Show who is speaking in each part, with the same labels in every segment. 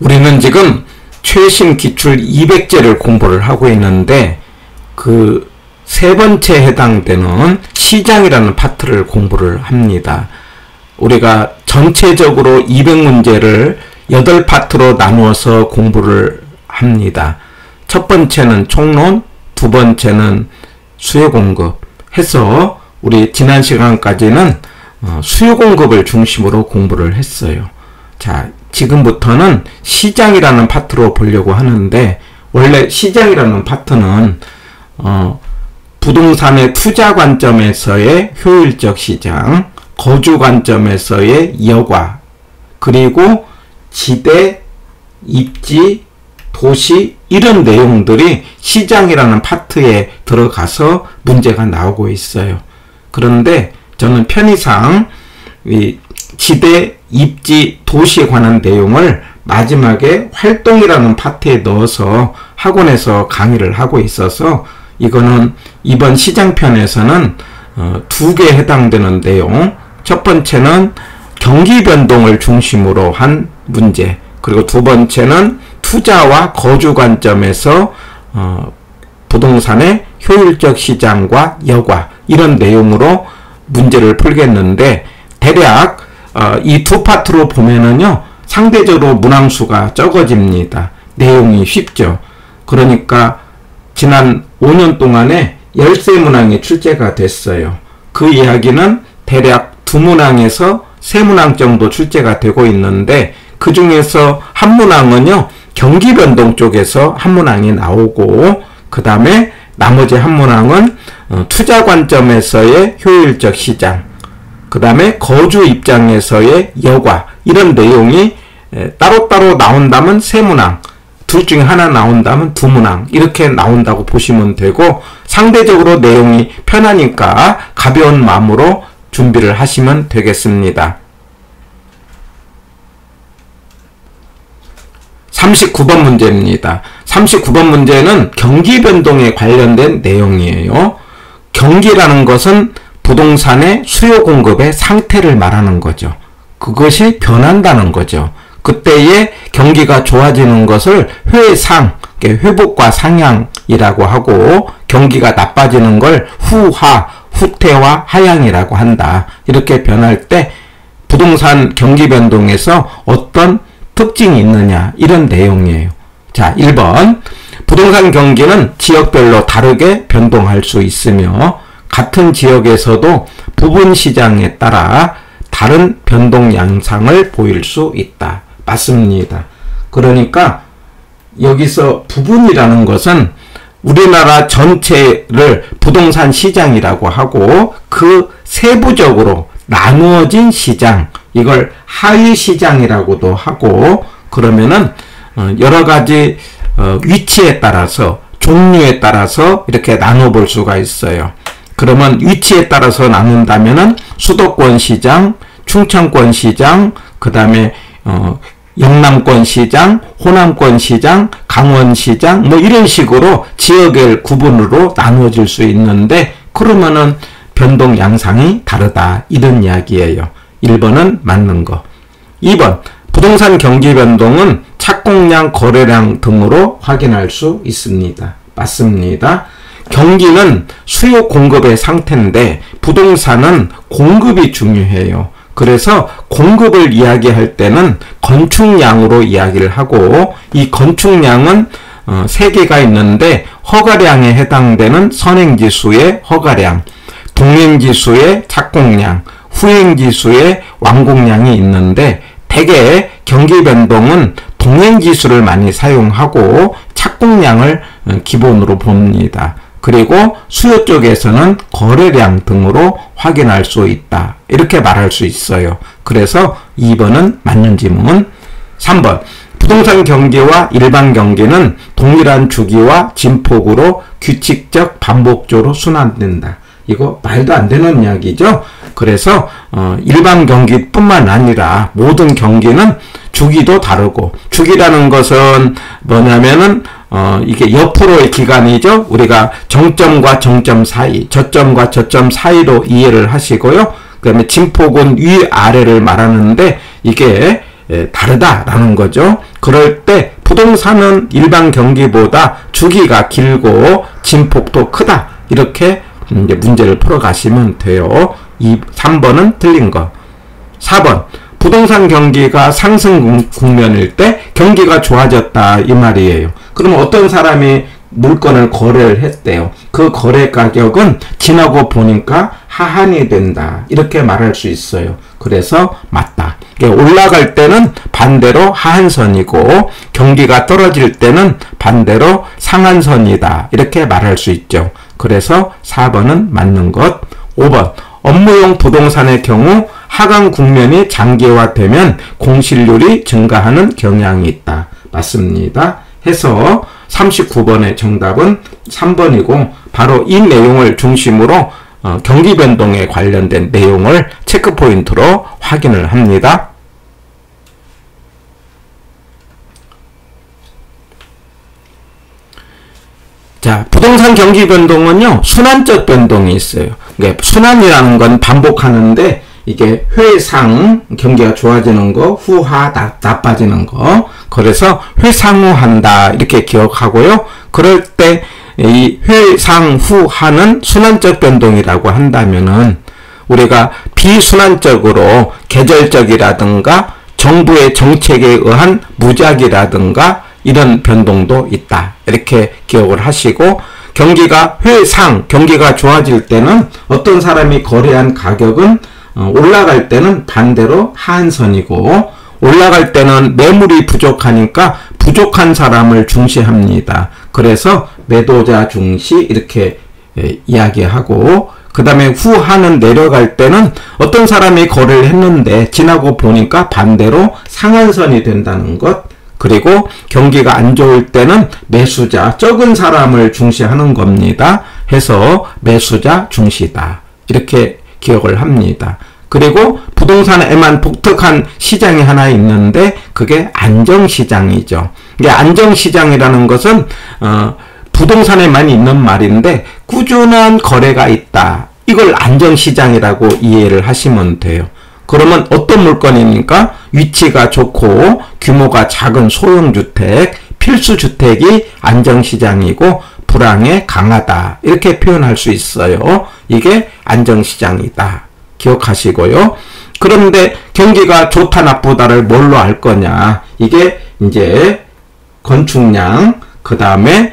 Speaker 1: 우리는 지금 최신 기출 200제를 공부를 하고 있는데 그 세 번째 해당되는 시장이라는 파트를 공부를 합니다. 우리가 전체적으로 200문제를 8파트로 나누어서 공부를 합니다. 첫 번째는 총론, 두 번째는 수요 공급 해서 우리 지난 시간까지는 수요 공급을 중심으로 공부를 했어요. 자, 지금부터는 시장이라는 파트로 보려고 하는데, 원래 시장이라는 파트는 부동산의 투자 관점에서의 효율적 시장, 거주 관점에서의 여과, 그리고 지대, 입지, 도시 이런 내용들이 시장이라는 파트에 들어가서 문제가 나오고 있어요. 그런데 저는 편의상 이 지대, 입지, 도시에 관한 내용을 마지막에 활동이라는 파트에 넣어서 학원에서 강의를 하고 있어서 이거는 이번 시장편에서는 두 개 해당되는 내용, 첫 번째는 경기 변동을 중심으로 한 문제, 그리고 두 번째는 투자와 거주 관점에서 부동산의 효율적 시장과 여과 이런 내용으로 문제를 풀겠는데, 대략 이 두 파트로 보면은요 상대적으로 문항수가 적어집니다. 내용이 쉽죠. 그러니까 지난 5년 동안에 13문항이 출제가 됐어요. 그 이야기는 대략 2문항에서 3문항 정도 출제가 되고 있는데, 그 중에서 한 문항은요 경기 변동 쪽에서 한 문항이 나오고, 그 다음에 나머지 한 문항은 투자 관점에서의 효율적 시장, 그 다음에 거주 입장에서의 여과 이런 내용이 따로따로 나온다면 3문항, 둘 중에 하나 나온다면 2문항 이렇게 나온다고 보시면 되고, 상대적으로 내용이 편하니까 가벼운 마음으로 준비를 하시면 되겠습니다. 39번 문제입니다. 39번 문제는 경기 변동에 관련된 내용이에요. 경기라는 것은 부동산의 수요 공급의 상태를 말하는 거죠. 그것이 변한다는 거죠. 그때의 경기가 좋아지는 것을 회상, 회복과 상향이라고 하고, 경기가 나빠지는 걸 후하, 후퇴와 하향이라고 한다. 이렇게 변할 때 부동산 경기 변동에서 어떤 특징이 있느냐, 이런 내용이에요. 자, 1번. 부동산 경기는 지역별로 다르게 변동할 수 있으며 같은 지역에서도 부분 시장에 따라 다른 변동 양상을 보일 수 있다. 맞습니다. 그러니까 여기서 부분이라는 것은 우리나라 전체를 부동산 시장이라고 하고, 그 세부적으로 나누어진 시장, 이걸 하위 시장이라고도 하고, 그러면은 여러 가지 위치에 따라서, 종류에 따라서 이렇게 나눠볼 수가 있어요. 그러면 위치에 따라서 나눈다면은 수도권 시장, 충청권 시장, 그 다음에 영남권 시장, 호남권 시장, 강원 시장, 뭐 이런 식으로 지역의 구분으로 나누어질 수 있는데, 그러면은 변동 양상이 다르다, 이런 이야기예요. 1번은 맞는 거. 2번. 부동산 경기 변동은 착공량, 거래량 등으로 확인할 수 있습니다. 맞습니다. 경기는 수요 공급의 상태인데 부동산은 공급이 중요해요. 그래서 공급을 이야기할 때는 건축량으로 이야기를 하고, 이 건축량은 3개가 있는데, 허가량에 해당되는 선행지수의 허가량, 동행지수의 착공량, 후행지수의 완공량이 있는데, 대개 경기 변동은 동행지수를 많이 사용하고 착공량을 기본으로 봅니다. 그리고 수요 쪽에서는 거래량 등으로 확인할 수 있다, 이렇게 말할 수 있어요. 그래서 2번은 맞는 지문. 3번. 부동산 경기와 일반 경기는 동일한 주기와 진폭으로 규칙적 반복적으로 순환된다. 이거 말도 안 되는 이야기죠. 그래서 일반 경기뿐만 아니라 모든 경기는 주기도 다르고, 주기라는 것은 뭐냐면은 이게 옆으로의 기간이죠. 우리가 정점과 정점 사이, 저점과 저점 사이로 이해를 하시고요. 그 다음에 진폭은 위아래를 말하는데, 이게 다르다라는 거죠. 그럴 때 부동산은 일반 경기보다 주기가 길고 진폭도 크다. 이렇게 이제 문제를 풀어가시면 돼요. 3번은 틀린 거. 4번. 부동산 경기가 상승 국면일 때 경기가 좋아졌다 이 말이에요. 그러면 어떤 사람이 물건을 거래를 했대요. 그 거래 가격은 지나고 보니까 하한이 된다. 이렇게 말할 수 있어요. 그래서 맞다. 올라갈 때는 반대로 하한선이고 경기가 떨어질 때는 반대로 상한선이다. 이렇게 말할 수 있죠. 그래서 4번은 맞는 것. 5번. 업무용 부동산의 경우 하강 국면이 장기화되면 공실률이 증가하는 경향이 있다. 맞습니다. 해서 39번의 정답은 3번이고 바로 이 내용을 중심으로 경기 변동에 관련된 내용을 체크포인트로 확인을 합니다. 자, 부동산 경기 변동은요, 순환적 변동이 있어요. 그러니까 순환이라는 건 반복하는데, 이게 회상, 경기가 좋아지는 거, 후하, 나빠지는 거. 그래서 회상후한다, 이렇게 기억하고요. 그럴 때, 이 회상후하는 순환적 변동이라고 한다면은, 우리가 비순환적으로 계절적이라든가, 정부의 정책에 의한 무작이라든가, 이런 변동도 있다. 이렇게 기억을 하시고 경기가 경기가 좋아질 때는 어떤 사람이 거래한 가격은 올라갈 때는 반대로 하한선이고 올라갈 때는 매물이 부족하니까 부족한 사람을 중시합니다. 그래서 매도자 중시 이렇게 이야기하고 그 다음에 후하는 내려갈 때는 어떤 사람이 거래를 했는데 지나고 보니까 반대로 상한선이 된다는 것. 그리고 경기가 안 좋을 때는 매수자, 적은 사람을 중시하는 겁니다. 해서 매수자 중시다. 이렇게 기억을 합니다. 그리고 부동산에만 독특한 시장이 하나 있는데 그게 안정시장이죠. 이게 안정시장이라는 것은 부동산에만 있는 말인데 꾸준한 거래가 있다. 이걸 안정시장이라고 이해를 하시면 돼요. 그러면 어떤 물건입니까? 위치가 좋고 규모가 작은 소형주택, 필수주택이 안정시장이고 불황에 강하다. 이렇게 표현할 수 있어요. 이게 안정시장이다. 기억하시고요. 그런데 경기가 좋다 나쁘다를 뭘로 알 거냐? 이게 이제 건축량, 그 다음에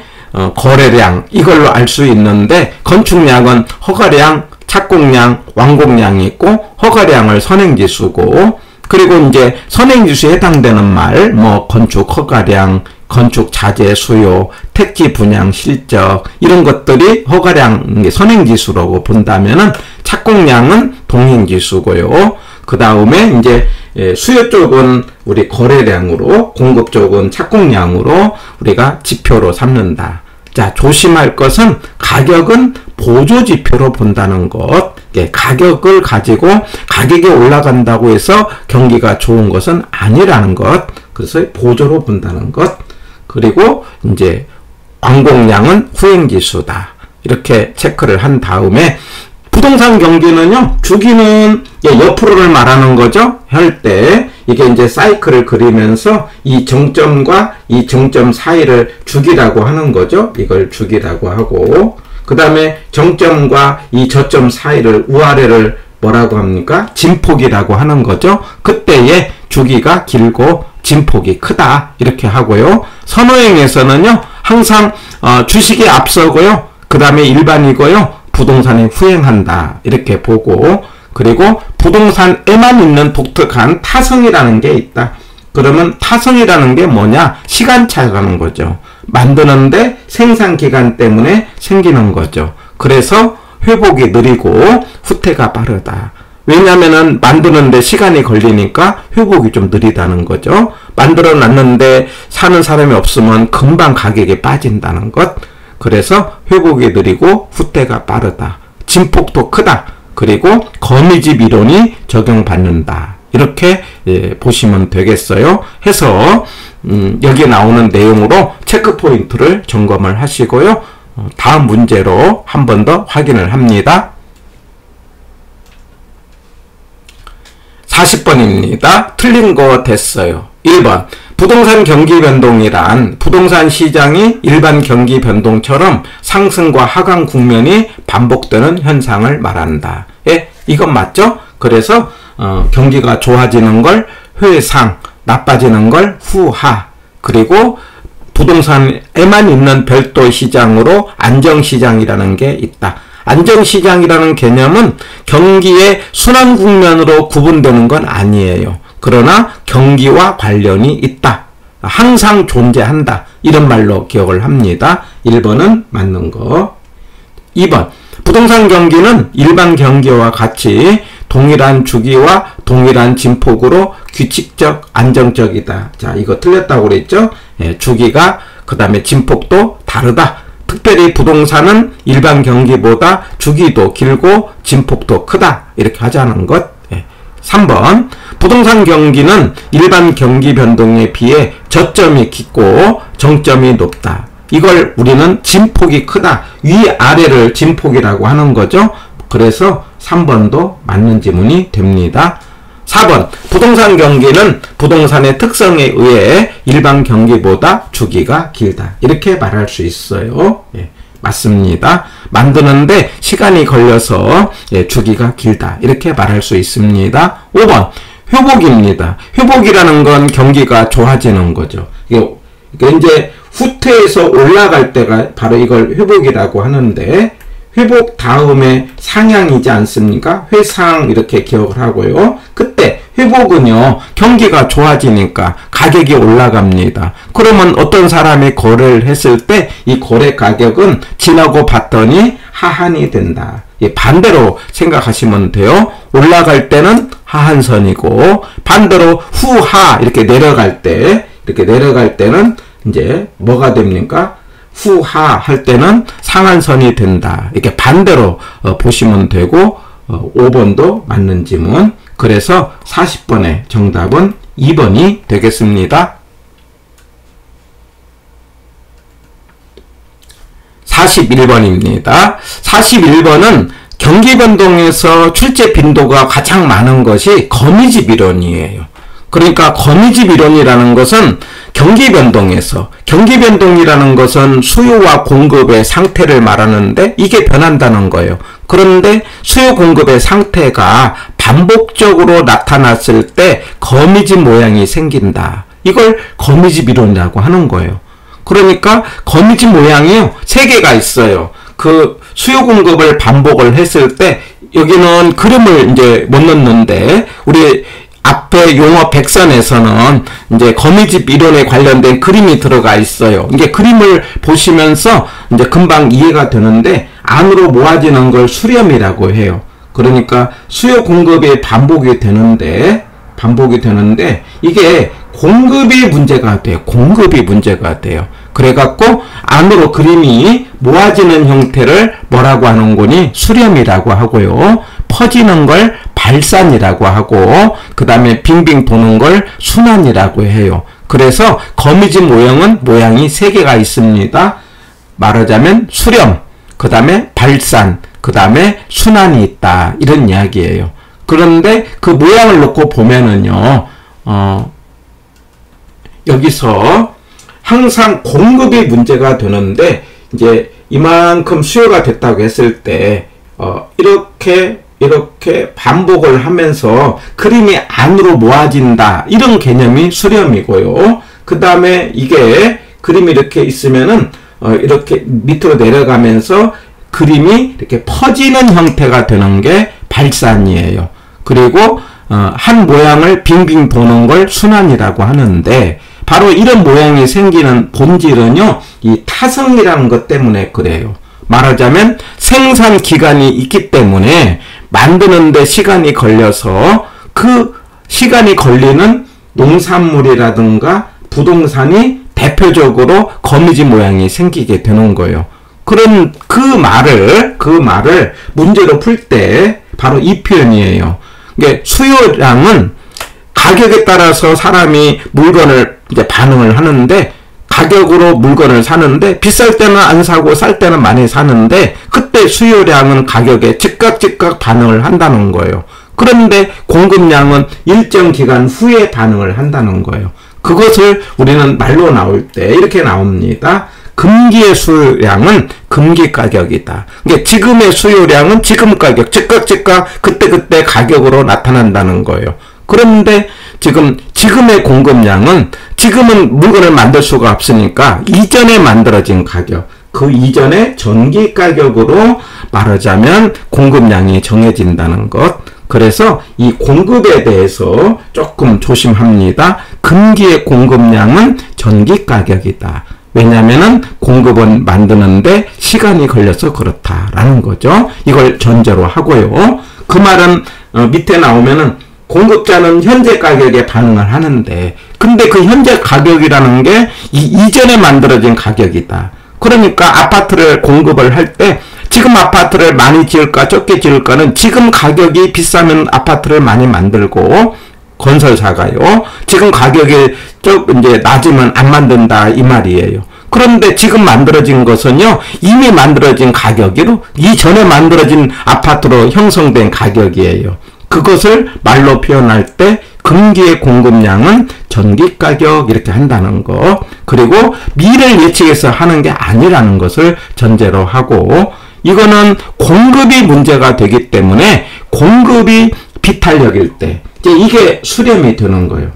Speaker 1: 거래량 이걸로 알 수 있는데 건축량은 허가량, 착공량, 완공량이 있고 허가량을 선행지수고 그리고 이제 선행지수에 해당되는 말 뭐 건축 허가량, 건축 자재 수요, 택지 분양 실적 이런 것들이 허가량 선행지수라고 본다면은 착공량은 동행지수고요. 그 다음에 이제 수요 쪽은 우리 거래량으로 공급 쪽은 착공량으로 우리가 지표로 삼는다. 자, 조심할 것은 가격은 보조지표로 본다는 것. 가격을 가지고 가격이 올라간다고 해서 경기가 좋은 것은 아니라는 것. 그래서 보조로 본다는 것. 그리고 이제 완공량은 후행지수다. 이렇게 체크를 한 다음에 부동산 경기는요, 주기는 옆으로를 말하는 거죠. 할 때 이게 이제 사이클을 그리면서 이 정점과 이 정점 사이를 주기라고 하는 거죠. 이걸 주기라고 하고 그 다음에 정점과 이 저점 사이를 우아래를 뭐라고 합니까? 진폭이라고 하는 거죠. 그때의 주기가 길고 진폭이 크다. 이렇게 하고요. 선호행에서는요, 항상 주식이 앞서고요. 그 다음에 일반이고요. 부동산이 후행한다. 이렇게 보고 그리고 부동산에만 있는 독특한 타성이라는 게 있다. 그러면 타성이라는 게 뭐냐? 시간차라는 거죠. 만드는데 생산기간 때문에 생기는 거죠. 그래서 회복이 느리고 후퇴가 빠르다. 왜냐면은 만드는데 시간이 걸리니까 회복이 좀 느리다는 거죠. 만들어 놨는데 사는 사람이 없으면 금방 가격이 빠진다는 것. 그래서 회복이 느리고 후퇴가 빠르다. 진폭도 크다. 그리고 거미집 이론이 적용받는다. 이렇게 보시면 되겠어요. 해서 여기 나오는 내용으로 체크포인트를 점검을 하시고요. 다음 문제로 한 번 더 확인을 합니다. 40번입니다. 틀린 거 됐어요. 1번. 부동산 경기 변동이란 부동산 시장이 일반 경기 변동처럼 상승과 하강 국면이 반복되는 현상을 말한다. 예, 이건 맞죠? 그래서 경기가 좋아지는 걸 회상, 나빠지는 걸 후하, 그리고 부동산에만 있는 별도 시장으로 안정시장이라는 게 있다. 안정시장이라는 개념은 경기의 순환 국면으로 구분되는 건 아니에요. 그러나 경기와 관련이 있다. 항상 존재한다. 이런 말로 기억을 합니다. 1번은 맞는 거. 2번. 부동산 경기는 일반 경기와 같이 동일한 주기와 동일한 진폭으로 규칙적, 안정적이다. 자, 이거 틀렸다고 그랬죠? 예, 주기가 그 다음에 진폭도 다르다. 특별히 부동산은 일반 경기보다 주기도 길고 진폭도 크다. 이렇게 하자는 것. 3번. 부동산 경기는 일반 경기 변동에 비해 저점이 깊고 정점이 높다. 이걸 우리는 진폭이 크다. 위아래를 진폭이라고 하는 거죠. 그래서 3번도 맞는 지문이 됩니다. 4번. 부동산 경기는 부동산의 특성에 의해 일반 경기보다 주기가 길다. 이렇게 말할 수 있어요. 예, 맞습니다. 만드는데 시간이 걸려서 주기가 길다. 이렇게 말할 수 있습니다. 5번. 회복입니다. 회복이라는 건 경기가 좋아지는 거죠. 이제 후퇴해서 올라갈 때가 바로 이걸 회복이라고 하는데, 회복 다음에 상향이지 않습니까? 회상 이렇게 기억을 하고요. 그때 회복은요, 경기가 좋아지니까 가격이 올라갑니다. 그러면 어떤 사람이 거래를 했을 때 이 거래 가격은 지나고 봤더니 하한이 된다. 반대로 생각하시면 돼요. 올라갈 때는 하한선이고, 반대로 후하 이렇게 내려갈 때는 이제 뭐가 됩니까? 후하 할 때는 상한선이 된다. 이렇게 반대로 보시면 되고, 5번도 맞는 지문. 그래서 40번의 정답은 2번이 되겠습니다. 41번입니다. 41번은 경기 변동에서 출제 빈도가 가장 많은 것이 거미집 이론이에요. 그러니까 거미집 이론이라는 것은 경기 변동이라는 것은 수요와 공급의 상태를 말하는데 이게 변한다는 거예요. 그런데 수요 공급의 상태가 반복적으로 나타났을 때 거미집 모양이 생긴다. 이걸 거미집 이론이라고 하는 거예요. 그러니까 거미집 모양이요, 3개가 있어요. 그 수요 공급을 반복을 했을 때 여기는 그림을 이제 못 넣는데, 우리 앞에 용어 백선에서는 이제 거미집 이론에 관련된 그림이 들어가 있어요. 이게 그림을 보시면서 이제 금방 이해가 되는데, 안으로 모아지는 걸 수렴이라고 해요. 그러니까 수요 공급이 반복이 되는데 이게 공급이 문제가 돼요. 그래갖고 안으로 그림이 모아지는 형태를 뭐라고 하는 거니? 수렴이라고 하고요. 퍼지는 걸 발산이라고 하고, 그 다음에 빙빙 도는 걸 순환이라고 해요. 그래서 거미집 모양이 3개가 있습니다. 말하자면 수렴, 그 다음에 발산, 그 다음에 순환이 있다. 이런 이야기예요. 그런데 그 모양을 놓고 보면은요, 여기서 항상 공급이 문제가 되는데, 이제 이만큼 수요가 됐다고 했을 때, 이렇게 반복을 하면서 그림이 안으로 모아진다. 이런 개념이 수렴이고요. 그 다음에 이게 그림이 이렇게 있으면은, 이렇게 밑으로 내려가면서 그림이 이렇게 퍼지는 형태가 되는 게 발산이에요. 그리고 한 모양을 빙빙 도는 걸 순환이라고 하는데, 바로 이런 모양이 생기는 본질은요, 이 타성이라는 것 때문에 그래요. 말하자면 생산 기간이 있기 때문에 만드는데 시간이 걸려서 그 시간이 걸리는 농산물이라든가 부동산이 대표적으로 거미집 모양이 생기게 되는 거예요. 그런 그 말을 문제로 풀 때 바로 이 표현이에요. 이게 수요량은 가격에 따라서 사람이 물건을 이제 반응을 하는데, 가격으로 물건을 사는데 비쌀 때는 안 사고 쌀 때는 많이 사는데, 그때 수요량은 가격에 즉각 반응을 한다는 거예요. 그런데 공급량은 일정 기간 후에 반응을 한다는 거예요. 그것을 우리는 말로 나올 때 이렇게 나옵니다. 금기의 수요량은 금기 가격이다. 그러니까 지금의 수요량은 지금 가격, 즉각 그때 가격으로 나타난다는 거예요. 그런데 지금의 공급량은 지금은 물건을 만들 수가 없으니까 이전에 만들어진 가격, 그 이전의 전기 가격으로 말하자면 공급량이 정해진다는 것. 그래서 이 공급에 대해서 조금 조심합니다. 금기의 공급량은 전기 가격이다. 왜냐면은 공급은 만드는데 시간이 걸려서 그렇다라는 거죠. 이걸 전제로 하고요. 그 말은 밑에 나오면은 공급자는 현재 가격에 반응을 하는데, 근데 그 현재 가격이라는 게 이전에 만들어진 가격이다. 그러니까 아파트를 공급을 할 때 지금 아파트를 많이 지을까 적게 지을까는 지금 가격이 비싸면 아파트를 많이 만들고 건설사가요. 지금 가격이 이제 낮으면 안 만든다 이 말이에요. 그런데 지금 만들어진 것은요, 이미 만들어진 가격으로 이전에 만들어진 아파트로 형성된 가격이에요. 그것을 말로 표현할 때 금기의 공급량은 전기 가격 이렇게 한다는 거. 그리고 미래를 예측해서 하는 게 아니라는 것을 전제로 하고, 이거는 공급이 문제가 되기 때문에 공급이 비탄력일 때 이게 수렴이 되는 거예요.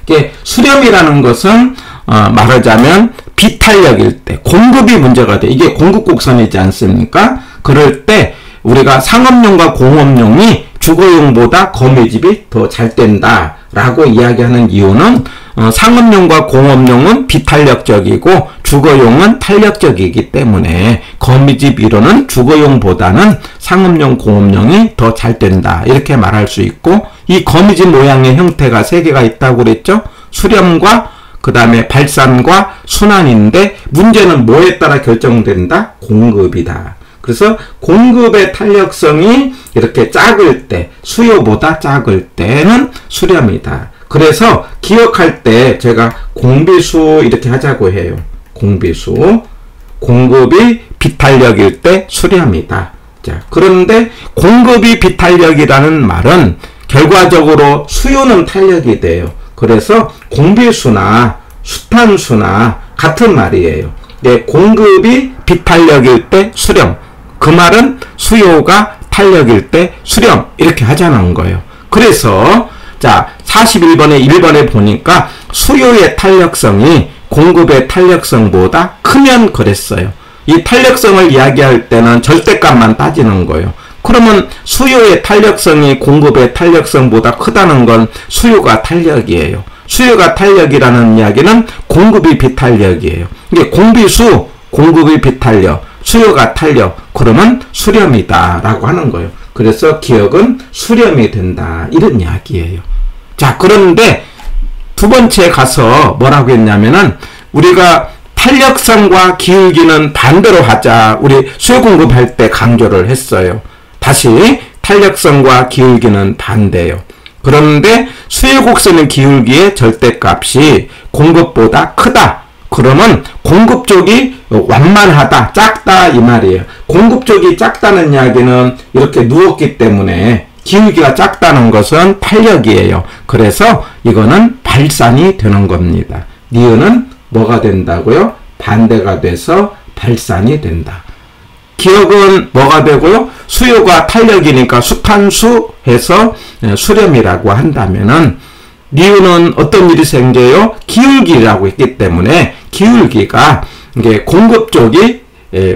Speaker 1: 이게 수렴이라는 것은 말하자면 비탄력일 때 공급이 문제가 돼. 이게 공급 곡선이지 않습니까? 그럴 때 우리가 상업용과 공업용이 주거용보다 거미집이 더 잘 된다 라고 이야기하는 이유는 상업용과 공업용은 비탄력적이고 주거용은 탄력적이기 때문에 거미집 이론은 주거용보다는 상업용, 공업용이 더 잘 된다 이렇게 말할 수 있고, 이 거미집 모양의 형태가 세 개가 있다고 그랬죠. 수렴과 그 다음에 발산과 순환인데, 문제는 뭐에 따라 결정된다? 공급이다. 그래서 공급의 탄력성이 이렇게 작을 때, 수요보다 작을 때는 수렴이다. 그래서 기억할 때 제가 공비수 이렇게 하자고 해요. 공비수. 공급이 비탄력일 때 수렴이다. 자, 그런데 공급이 비탄력이라는 말은 결과적으로 수요는 탄력이 돼요. 그래서 공비수나 수탄수나 같은 말이에요. 네, 공급이 비탄력일 때 수렴. 그 말은 수요가 탄력일 때 수렴 이렇게 하자는 거예요. 그래서 자 41번에 1번에 보니까 수요의 탄력성이 공급의 탄력성보다 크면 그랬어요. 이 탄력성을 이야기할 때는 절대값만 따지는 거예요. 그러면 수요의 탄력성이 공급의 탄력성보다 크다는 건 수요가 탄력이에요. 수요가 탄력이라는 이야기는 공급이 비탄력이에요. 이게 공비수, 공급이 비탄력, 수요가 탄력, 그러면 수렴이다 라고 하는 거예요. 그래서 기억은 수렴이 된다 이런 이야기예요. 자, 그런데 두 번째 가서 뭐라고 했냐면은 우리가 탄력성과 기울기는 반대로 하자, 우리 수요 공급할 때 강조를 했어요. 다시 탄력성과 기울기는 반대예요. 그런데 수요 곡선의 기울기의 절대값이 공급보다 크다. 그러면 공급 쪽이 완만하다, 작다 이 말이에요. 공급 쪽이 작다는 이야기는 이렇게 누웠기 때문에 기울기가 작다는 것은 탄력이에요. 그래서 이거는 발산이 되는 겁니다. 니은은 뭐가 된다고요? 반대가 돼서 발산이 된다. 기억은 뭐가 되고요? 수요가 탄력이니까 수탄수 해서 수렴이라고 한다면은 니은은 어떤 일이 생겨요? 기울기라고 했기 때문에 기울기가 이게 공급 쪽이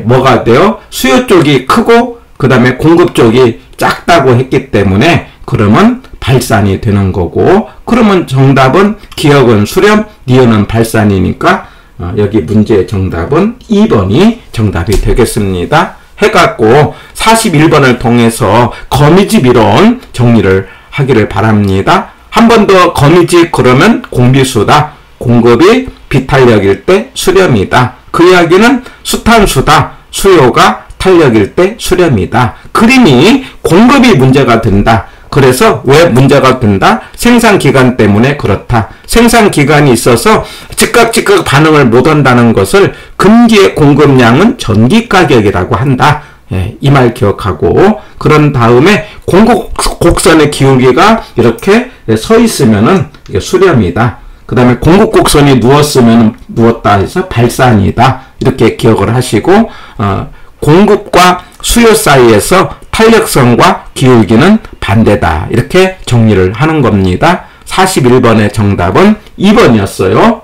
Speaker 1: 뭐가 돼요? 수요 쪽이 크고 그 다음에 공급 쪽이 작다고 했기 때문에 그러면 발산이 되는 거고, 그러면 정답은 기억은 수렴, 니은은 발산이니까 여기 문제의 정답은 2번이 정답이 되겠습니다. 해갖고 41번을 통해서 거미집 이론 정리를 하기를 바랍니다. 한 번 더 거미집 그러면 공비수다. 공급이 비탄력일 때 수렴이다. 그 이야기는 수탄수다. 수요가 탄력일 때 수렴이다. 그림이 공급이 문제가 된다. 그래서 왜 문제가 된다? 생산기간 때문에 그렇다. 생산기간이 있어서 즉각 반응을 못한다는 것을 금기의 공급량은 전기가격이라고 한다. 예, 이 말 기억하고, 그런 다음에 공급곡선의 기울기가 이렇게 서 있으면은 이게 수렴이다. 그 다음에 공급곡선이 누웠으면 누웠다 해서 발산이다. 이렇게 기억을 하시고, 공급과 수요 사이에서 탄력성과 기울기는 반대다. 이렇게 정리를 하는 겁니다. 41번의 정답은 2번이었어요.